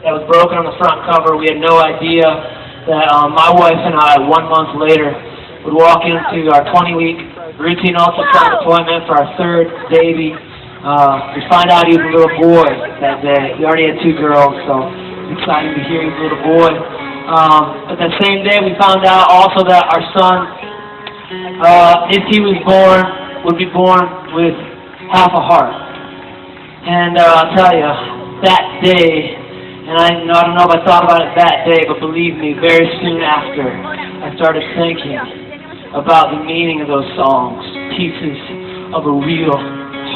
that was broken on the front cover. We had no idea that my wife and I, 1 month later, would walk into our 20-week routine ultrasound appointment for our third baby. We find out he was a little boy that day. We already had 2 girls, so it's exciting to hear he's a little boy. But that same day, we found out also that our son, if he was born, would be born with half a heart. And I'll tell you, that day, and I don't know if I thought about it that day, but believe me, very soon after, I started thinking about the meaning of those songs, pieces of a real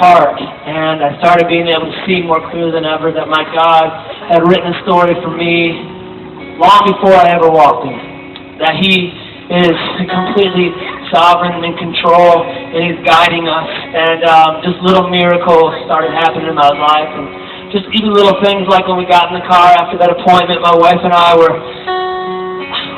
heart. And I started being able to see more clearly than ever that my God had written a story for me long before I ever walked in. That He is completely sovereign and in control, and He's guiding us. And just little miracles started happening in my life. And just even little things like when we got in the car after that appointment, my wife and I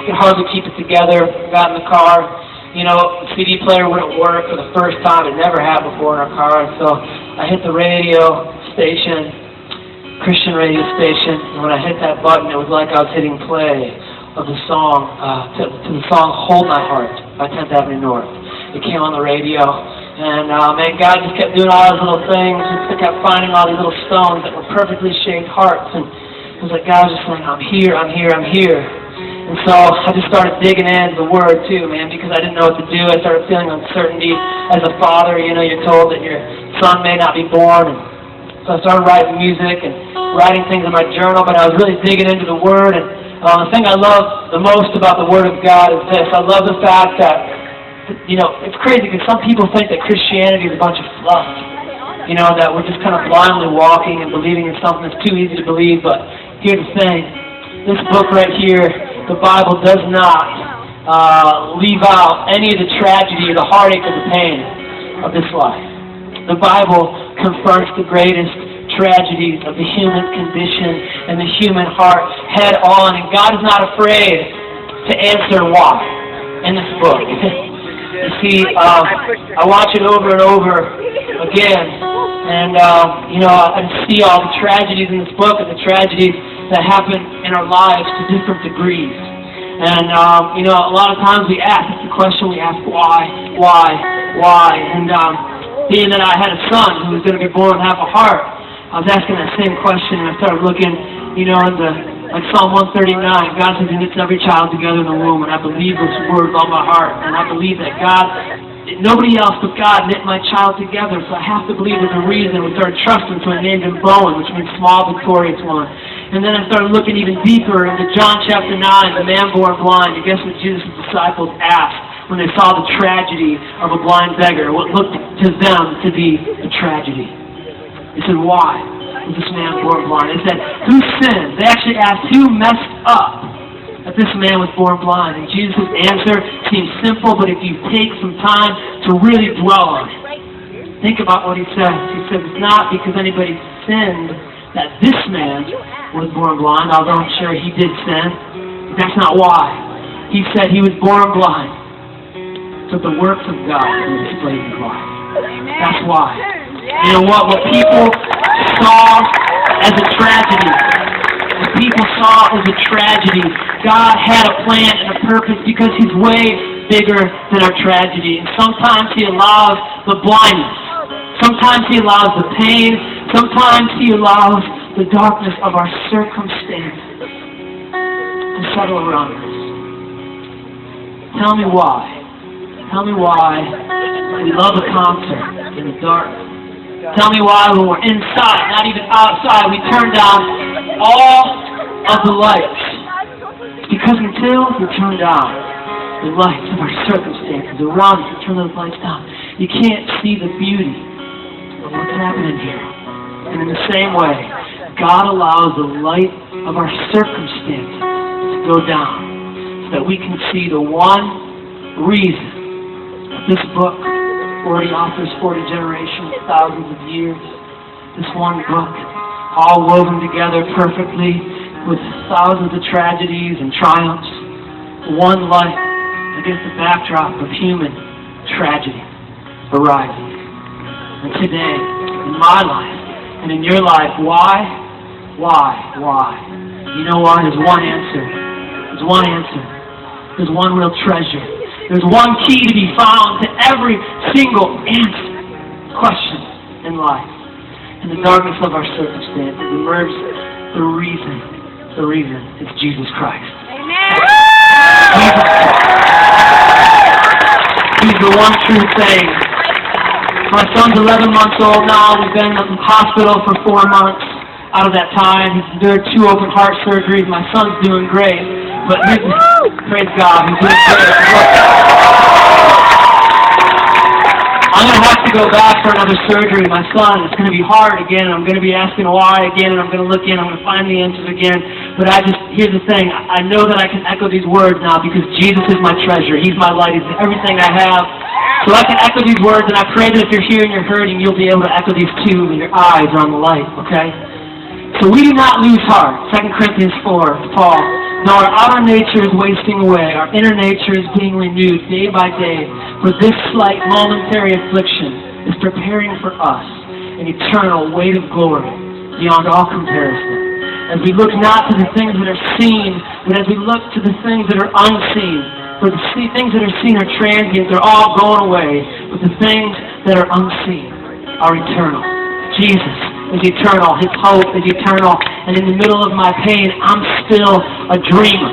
could hardly keep it together. We got in the car, you know, the CD player wouldn't work for the first time. It never had before in our car. And so I hit the radio station, Christian radio station, and when I hit that button, it was like I was hitting play of the song, to the song Hold My Heart by 10th Avenue North. It came on the radio. And, man, God just kept doing all those little things. He kept finding all these little stones that were perfectly shaped hearts. And it was like God was just saying, I'm here, I'm here, I'm here. And so I just started digging into the Word, too, man, because I didn't know what to do. I started feeling uncertainty. As a father, you know, you're told that your son may not be born. And so I started writing music and writing things in my journal, but I was really digging into the Word. And the thing I love the most about the Word of God is this. I love the fact that, you know, it's crazy because some people think that Christianity is a bunch of fluff. You know, that we're just kind of blindly walking and believing in something that's too easy to believe. But here's the thing. This book right here, the Bible, does not leave out any of the tragedy or the heartache or the pain of this life. The Bible confronts the greatest tragedies of the human condition and the human heart head on. And God is not afraid to answer why in this book. You see, I watch it over and over again, and, you know, I see all the tragedies in this book and the tragedies that happen in our lives to different degrees. And, you know, a lot of times we ask, it's the question we ask, why? And being that I had a son who was going to be born with half a heart, I was asking that same question, and I started looking, you know, into like Psalm 139, God says He knits every child together in the womb, and I believe those words on my heart, and I believe that God, nobody else but God knit my child together, so I have to believe there's a reason. We started trusting, so I named him Bowen, which means small, victorious one. And then I started looking even deeper into John chapter 9, the man born blind. And guess what Jesus' disciples asked when they saw the tragedy of a blind beggar, what looked to them to be a tragedy? They said, why was this man born blind? They said, who sinned? They actually asked, who messed up that this man was born blind? And Jesus' answer seems simple, but if you take some time to really dwell on it, think about what He says. He says, it's not because anybody sinned that this man was born blind, although I'm sure he did sin. But that's not why. He said he was born blind, so the works of God can be displayed in his life. That's why. You know what? What people saw as a tragedy, God had a plan and a purpose because He's way bigger than our tragedy. And sometimes He allows the blindness. Sometimes He allows the pain. Sometimes He allows the darkness of our circumstances to settle around us. Tell me why. Tell me why we love a concert in the dark. Tell me why when we're inside, not even outside, we turn down all of the lights. Because until we turn down the lights of our circumstances around us, turn those lights down, you can't see the beauty of what's happening here. And in the same way, God allows the light of our circumstances to go down so that we can see the one reason that this book already offers 40 generations, thousands of years. This one book, all woven together perfectly with thousands of tragedies and triumphs. One light against the backdrop of human tragedy arising. And today, in my life and in your life, why? You know why? There's one answer. There's one answer. There's one real treasure. There's one key to be found to every single question in life. In the darkness of our circumstances emerges the reason. The reason is Jesus Christ. Amen. He's the one true thing. My son's 11 months old now. We've been in the hospital for 4 months. Out of that time, he's endured 2 open heart surgeries. My son's doing great. But praise God, he's doing great. I'm going to have to go back for another surgery. My son, it's going to be hard again. I'm going to be asking why again, and I'm going to look in. I'm going to find the answers again. But here's the thing. I know that I can echo these words now because Jesus is my treasure. He's my light. He's everything I have. So I can echo these words, and I pray that if you're here and you're hurting, you'll be able to echo these too when your eyes are on the light, okay? So we do not lose heart. 2 Corinthians 4, Paul. Though our outer nature is wasting away, our inner nature is being renewed day by day, for this slight momentary affliction is preparing for us an eternal weight of glory beyond all comparison. As we look not to the things that are seen, but as we look to the things that are unseen. For the things that are seen are transient, they're all going away, but the things that are unseen are eternal. Jesus is eternal. His hope is eternal. And in the middle of my pain, I'm still a dreamer.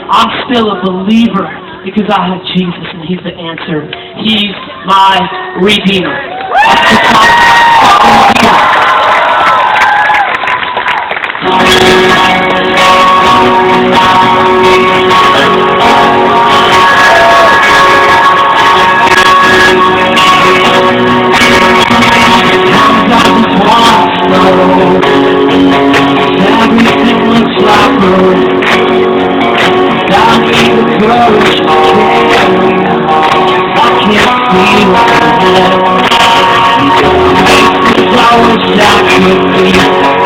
I'm still a believer because I have Jesus and He's the answer. He's my Redeemer. That's the top. Everything looks like road. God gave the courage to carry on. I can't see what's ahead. These are the places I wish I could be.